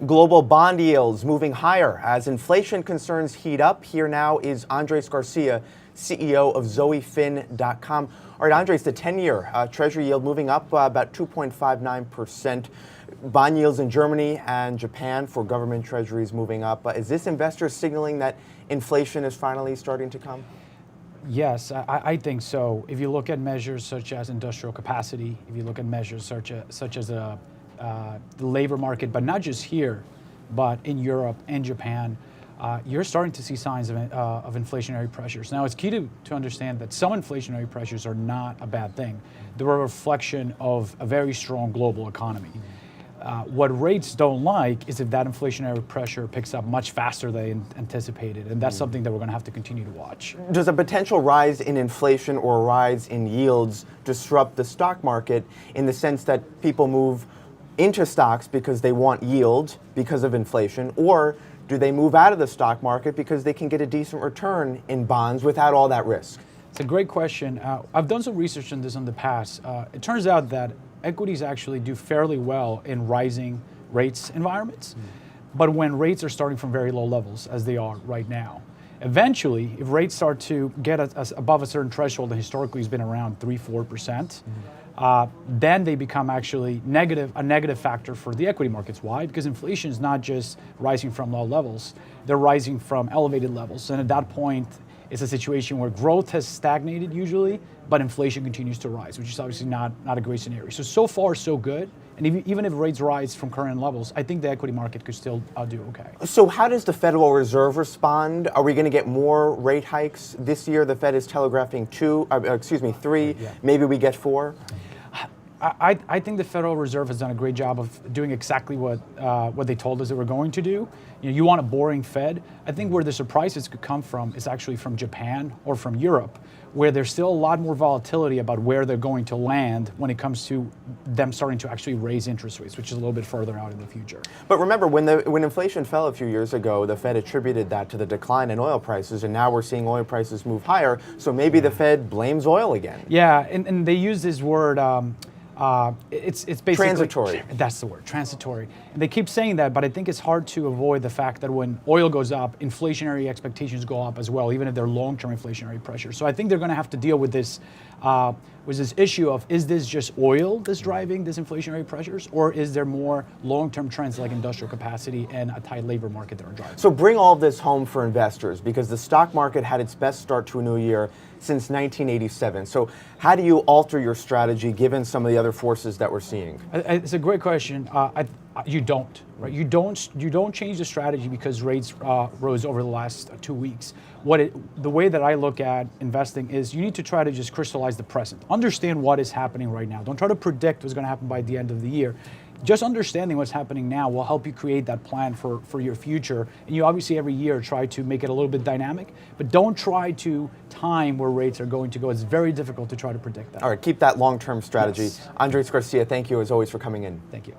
Global bond yields moving higher as inflation concerns heat up. Here now is Andres Garcia, CEO of ZoeFin.com. All right, Andres, the 10-year Treasury yield moving up about 2.59%. Bond yields in Germany and Japan for government treasuries moving up. Is this investors signaling that inflation is finally starting to come? Yes, I think so. If you look at measures such as industrial capacity, if you look at measures such as the labor market, but not just here, but in Europe and Japan, you're starting to see signs of inflationary pressures. Now, it's key to understand that some inflationary pressures are not a bad thing. They're a reflection of a very strong global economy. What rates don't like is if that inflationary pressure picks up much faster than anticipated, and that's something that we're going to have to continue to watch. Does a potential rise in inflation or a rise in yields disrupt the stock market in the sense that people move into stocks because they want yield because of inflation, or do they move out of the stock market because they can get a decent return in bonds without all that risk? It's a great question. I've done some research on this in the past. It turns out that equities actually do fairly well in rising rates environments, but when rates are starting from very low levels, as they are right now, eventually, if rates start to get above a certain threshold, and historically has been around 3-4%, then they become actually a negative factor for the equity markets. Why? Because inflation is not just rising from low levels, they're rising from elevated levels. And at that point, it's a situation where growth has stagnated usually, but inflation continues to rise, which is obviously not a great scenario. So far, so good. And even if rates rise from current levels, I think the equity market could still do okay. So how does the Federal Reserve respond? Are we going to get more rate hikes this year? The Fed is telegraphing 3, Yeah. maybe we get 4? I think the Federal Reserve has done a great job of doing exactly what they told us they were going to do. You want a boring Fed. I think where the surprises could come from is actually from Japan or from Europe, where there's still a lot more volatility about where they're going to land when it comes to them starting to actually raise interest rates, which is a little bit further out in the future. But remember, when inflation fell a few years ago, the Fed attributed that to the decline in oil prices, and now we're seeing oil prices move higher. So maybe the Fed blames oil again. Yeah, and they use this word. It's basically transitory. That's the word, transitory. And they keep saying that, but I think it's hard to avoid the fact that when oil goes up, inflationary expectations go up as well, even if they're long-term inflationary pressure. So I think they're going to have to deal with this issue of, is this just oil that's driving this inflationary pressures, or is there more long-term trends like industrial capacity and a tight labor market that are driving? So bring all of this home for investors, because the stock market had its best start to a new year since 1987. So how do you alter your strategy given some of the other forces that we're seeing? It's a great question. You don't, right? You don't change the strategy because rates rose over the last 2 weeks. The way that I look at investing is you need to try to just crystallize the present. Understand what is happening right now. Don't try to predict what's going to happen by the end of the year. Just understanding what's happening now will help you create that plan for your future. And you obviously every year try to make it a little bit dynamic, but don't try to time where rates are going to go. It's very difficult to try to predict that. All right, keep that long-term strategy. Yes. Andres Garcia, thank you as always for coming in. Thank you.